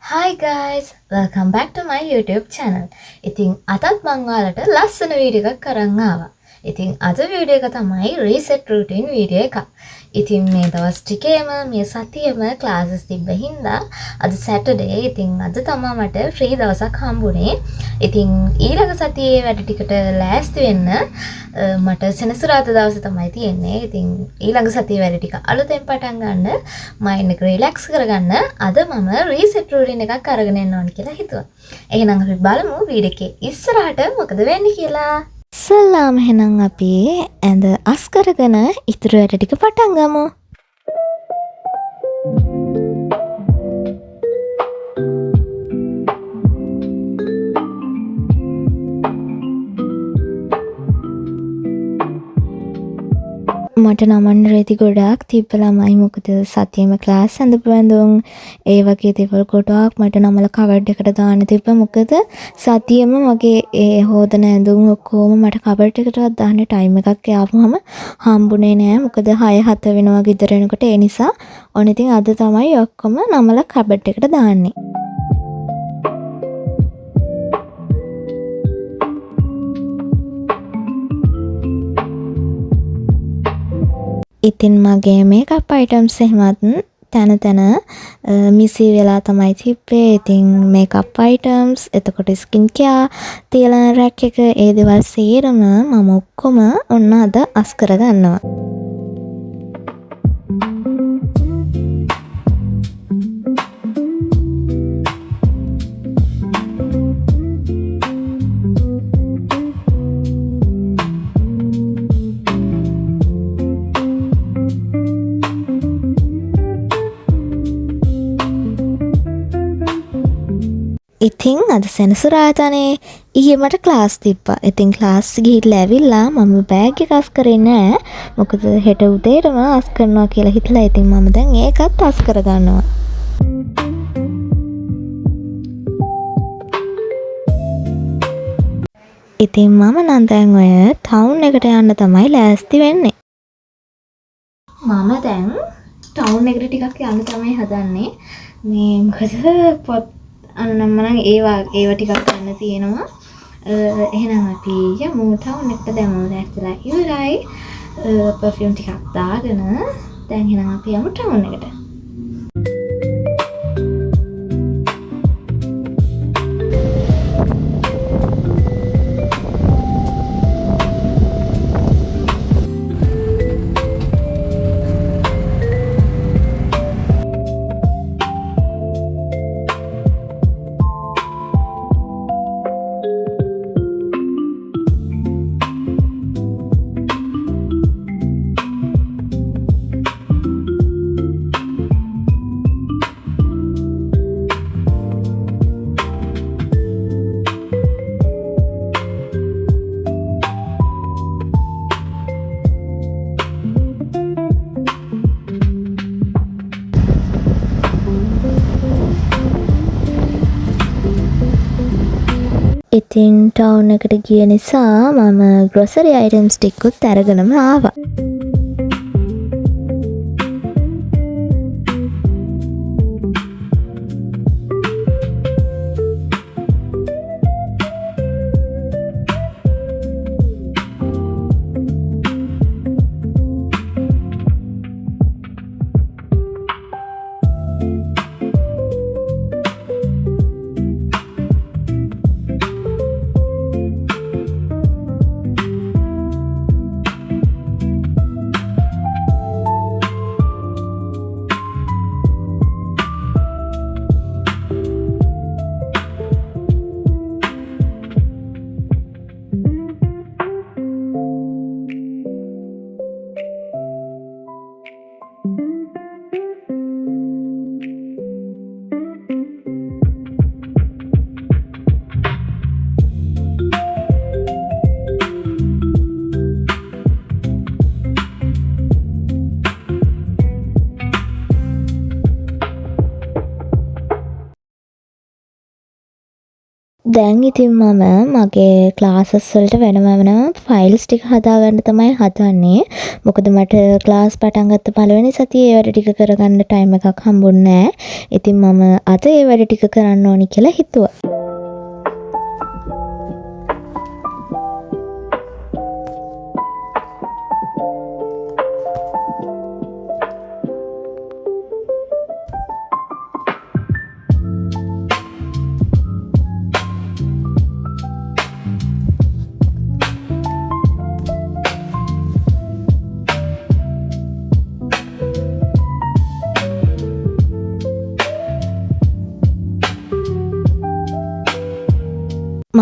Hi guys, welcome back to my YouTube channel. ඉතින් අදත් මම ඔයාලට ලස්සන වීඩියෝ එකක් අරන් ආවා. ඉතින් අද වීඩියෝ එක තමයි reset routine වීඩියෝ එකක්. ඉතින් මේ දවස් ටිකේම මේ සතියේම classes තිබ්බ හින්දා අද Saturday. ඉතින් අද තමයි මට free දවසක් හම්බුනේ. ඉතින් ඊළඟ සතියේ වැඩ ටිකට ලෑස්ති වෙන්න මට සෙනසුරාදා දවසේ තමයි තියෙන්නේ. ඉතින් ඊළඟ සතියේ වැඩ ටික අලුතෙන් පටන් ගන්න මයින්ඩ් එක රිලැක්ස් කරගන්න අද මම රීසෙට් රූටින් එකක් අරගෙන එන්න ඕන කියලා හිතුවා. එහෙනම් අපි බලමු වීඩියෝ එකේ ඉස්සරහට මොකද වෙන්නේ කියලා. සලාම එහෙනම් අපි ඇඳ අස් කරගෙන ඉතුරු වැඩ ටික පටන් ගමු. මට නමන්න රෙදි ගොඩාක් තිබ්බ ළමයි මොකද සතියේම ක්ලාස් අඳපු ඇඳුම් ඒ වගේ දේවල් ගොඩාක් මට නමල කවර්ඩ් එකට දාන්න තිබ්බා මොකද සතියේම මගේ ඒ හොදන ඇඳුම් ඔක්කොම මට කවර්ඩ් එකටවත් දාන්න ටයිම් එකක් ආවම හම්බුනේ නෑ මොකද 6-7 වෙනවා ගෙදර එනකොට ඒ නිසා ඕන ඉතින් අද තමයි ඔක්කොම නමල කවර්ඩ් එකට දාන්නේ. ඉතින් මගේ මේකප් අයිටම්ස් එහෙමත් තන තන මිසි වෙලා තමයි තිබ්බේ. ඉතින් මේකප් අයිටම්ස් එතකොට ස්කින් කෙයාර් තියලා රැක් එක ඒ දේවල් සේරම මම ඔක්කොම ඔන්න අද අස් කරගන්නවා. ඉතින් අද සෙනසුරාදානේ ඊයේ මට ක්ලාස් තිබ්බා. ඉතින් ක්ලාස් ගිහිල්ලා ඇවිල්ලා මම බෑග් එක අස් කරේ නෑ. මොකද හෙට උදේටම අස් කරනවා කියලා හිතලා ඉතින් මම දැන් ඒකත් අස් කරගන්නවා. ඉතින් මම නම් දැන් ඔය ටවුන් එකට යන්න තමයි ලෑස්ති වෙන්නේ. මම දැන් ටවුන් එකට ටිකක් යන්න තමයි හදන්නේ. මේ මොකද පොත් අනම්මනම් ඒව ටිකක් ගන්න තියෙනවා. එහෙනම් අපි යමු ටවුන් එකට දැන් මම දැක්කලා ඉවරයි. පර්ෆියුම් ටිකක් දාගෙන දැන් එහෙනම් අපි යමු ටවුන් එකට. ඉතින් ටවුන් එකට ගිය නිසා මම ග්‍රොසරි අයිටම්ස් ටිකකුත් අරගෙනම ආවා. දැන් ඉතින් මම මගේ ක්ලාසස් වලට වෙනම ෆයිල්ස් ටික හදාගන්න තමයි හදන්නේ. මොකද මට ක්ලාස් පටන් ගත්ත පළවෙනි සතියේ ඒ වැඩ ටික කරගන්න ටයිම් එකක් හම්බුන්නේ නැහැ. ඉතින් මම අද ඒ වැඩ ටික කරන්න ඕනි කියලා හිතුවා.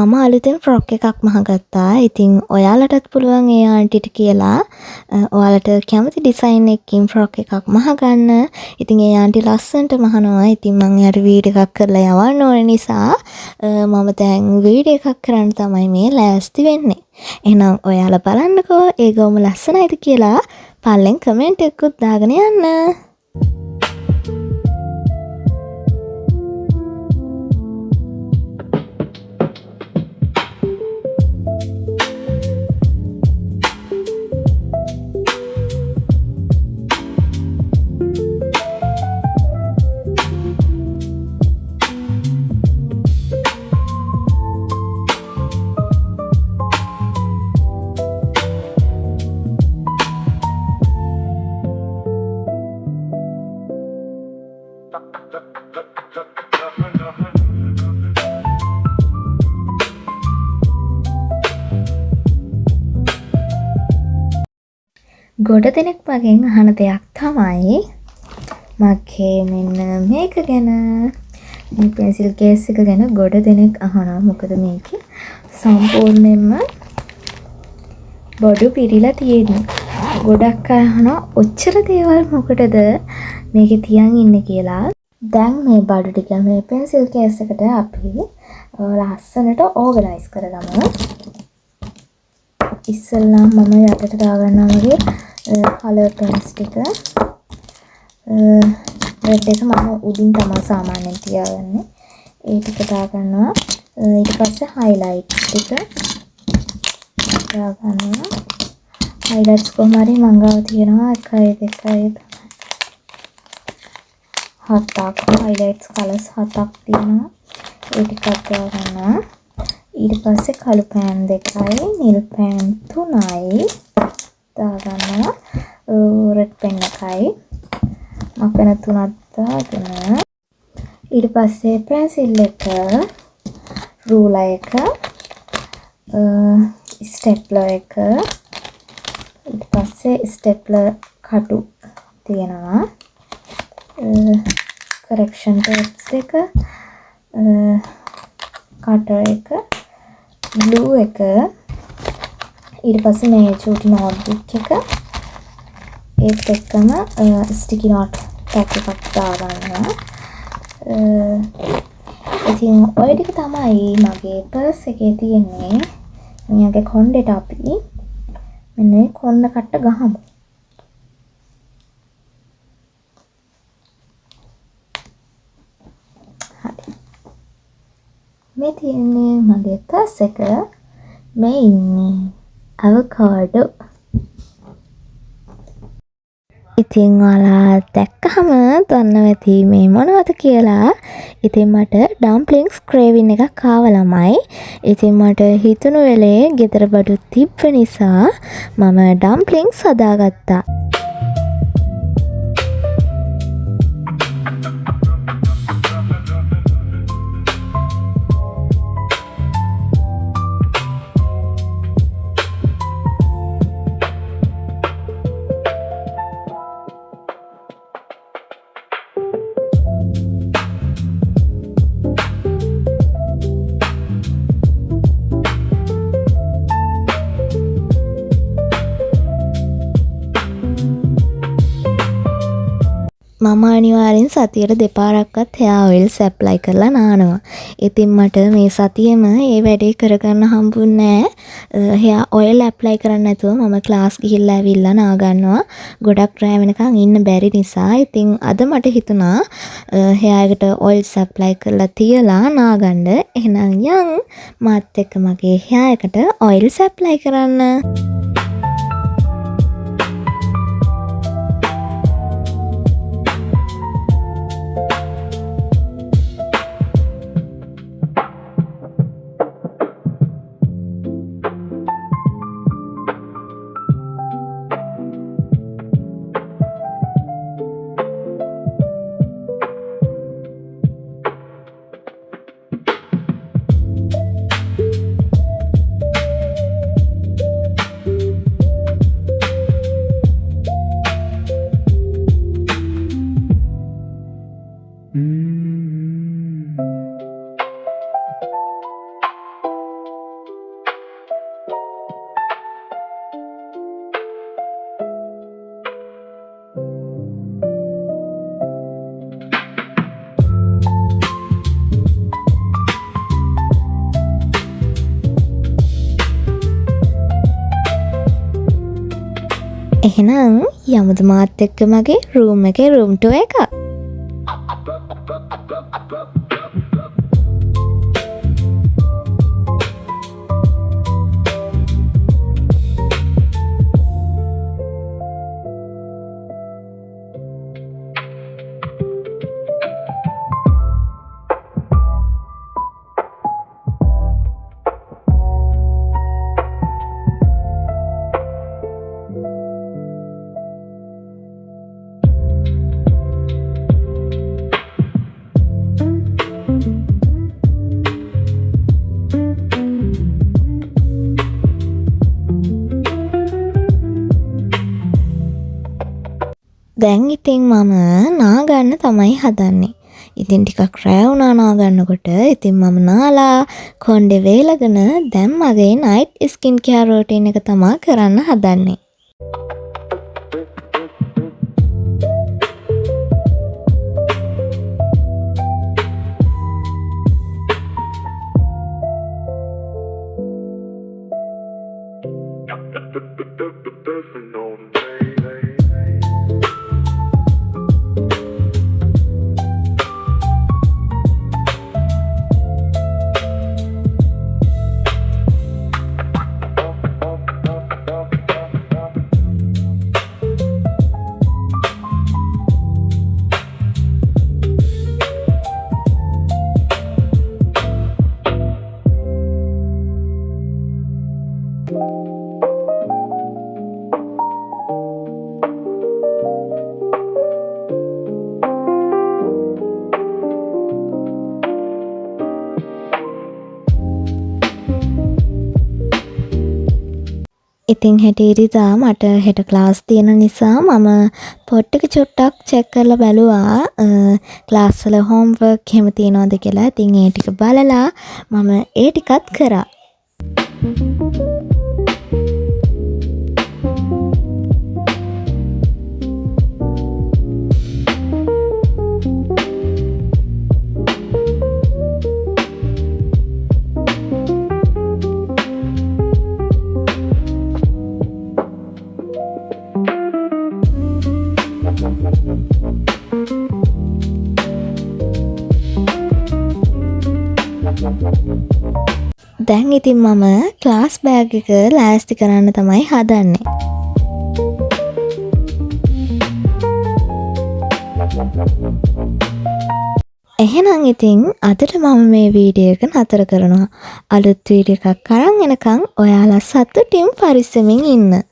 මම අලුතෙන් ෆ්‍රොක් එකක් මහගත්තා. ඉතින් ඔයාලටත් පුළුවන් ඒ ආන්ටිට කියලා ඔයාලට කැමති ඩිසයින් එකකින් ෆ්‍රොක් එකක් මහගන්න. ඉතින් ඒ ආන්ටි ලස්සනට මහනවා. ඉතින් මම එයාට වීඩියෝ එකක් කරලා යවන්න ඕන නිසා මම දැන් වීඩියෝ එකක් කරන්න තමයි මේ ලෑස්ති වෙන්නේ. එහෙනම් ඔයාලා බලන්නකෝ ඒ ගොම ලස්සනයිද කියලා. පල්ලෙන් කමෙන්ට් එකකුත් දාගෙන යන්න. ගොඩ දෙනෙක් මගෙන් අහන දෙයක් තමයි මගේ මෙන්න මේක ගැන. මේ පෙන්සිල් කේස් එක ගැන ගොඩ දෙනෙක් අහනවා. මොකද මේක සම්පූර්ණයෙන්ම බඩු පිරීලා තියෙන්නේ. ගොඩක් අය අහනවා ඔච්චර දේවල් මොකටද මේකේ තියන් ඉන්නේ කියලා. දැන් මේ බඩු ටික මේ පෙන්සිල් කේස් එකට අපි ලස්සනට ඕගනයිස් කරගමු. ඉස්සෙල්ලා මම යටට දාගන්නවා වගේ කලර් පෙන්ස් ටික. රෙඩ් එක මම උඩින් තමයි සාමාන්‍යයෙන් තියාගන්නේ. ඒ ටික දාගන්නවා. ඊට පස්සේ හයිලයිට් ටික දාගන්නවා. හයිලයිට්ස් කොහොම හරි මං ගාව තියෙනවා 1 2 7ක් හයිලයිට්ස් කලර්ස් 7ක් තියෙනවා. ඒ ටිකක් දාගන්නවා. ඊට පස්සේ කළු පෑන් 2යි නිල් පෑන් 3යි දාගන්නවා. රෙඩ් පෙන් එකයි මකන 3ක් දාගෙන ඊට පස්සේ පෙන්සිල් එක රූලර් එක ස්ටෙප්ලර් එක ඊට පස්සේ ස්ටෙප්ලර් කටු තියෙනවා. කරෙක්ෂන් ටේප්ස් දෙක කටර් එක ග්ලූ එක ඊට පස්සේ මේ චූටි නෝට්බුක් එක ඒත් එක්කම ස්ටිකි නෝට් පැක් එකක් දාගන්නවා. ඉතින් ඔය ටික තමයි මගේ පර්ස් එකේ තියෙන්නේ. මෙයාගේ කොණ්ඩේට අපි මෙන්න මේ කොණ්ඩ කට්ට ගහමු. හරි. මේ තියෙන්නේ මගේ පර්ස් එක. මේ ඉන්නේ අවකාඩෝ. ඉතින් ඔයාලා දැක්කහම දන්නවා ඇති මේ මොනවද කියලා. ඉතින් මට ඩම්ප්ලින්ග්ස් ක්‍රේවින් එකක් ආව ළමයි. ඉතින් මට හිතුණු වෙලේ ගෙදර බඩු තිබ්බ නිසා මම ඩම්ප්ලින්ග්ස් හදාගත්තා. මම අනිවාර්යෙන් සතියට දෙපාරක්වත් hair oils apply කරලා නානවා. ඉතින් මට මේ සතියෙම ඒ වැඩේ කරගන්න හම්බුන්නේ නැහැ. hair oil apply කරන්න නැතුව මම ක්ලාස් ගිහිල්ලා ඇවිල්ලා නා ගන්නවා. ගොඩක් රෑ වෙනකන් ඉන්න බැරි නිසා. ඉතින් අද මට හිතුණා hair එකට oils apply කරලා තියලා නා ගන්න. එහෙනම් යන් මාත් එක්ක මගේ hair එකට oils apply කරන්න. එහෙනම් යමුද මාත් එක්ක මගේ රූම් එකේ රූම් ටුවර් එක. දැන් ඉතින් මම නා ගන්න තමයි හදන්නේ. ඉතින් ටිකක් රෑ වුණා නා ගන්නකොට. ඉතින් මම නාලා කොණ්ඩේ වේලගෙන දැන් මගේ නයිට් ස්කින් කෙයාර් රූටින් එක තමයි කරන්න හදන්නේ. ඉතින් හෙට ඉරිදා මට හෙට ක්ලාස් තියෙන නිසා මම පොට් එක චුට්ටක් චෙක් කරලා බැලුවා ක්ලාස් වල හෝම්වර්ක් එහෙම තියනවද කියලා. ඉතින් ඒ ටික බලලා මම ඒ ටිකත් කරා. දැන් ඉතින් මම ක්ලාස් බෑග් එක ලෑස්ති කරන්න තමයි හදන්නේ. එහෙනම් ඉතින් අදට මම මේ වීඩියෝ එක නතර කරනවා. අලුත් වීඩියෝ එකක් අරන් එනකන් ඔයාලා සතුටින් පරිස්සමින් ඉන්න.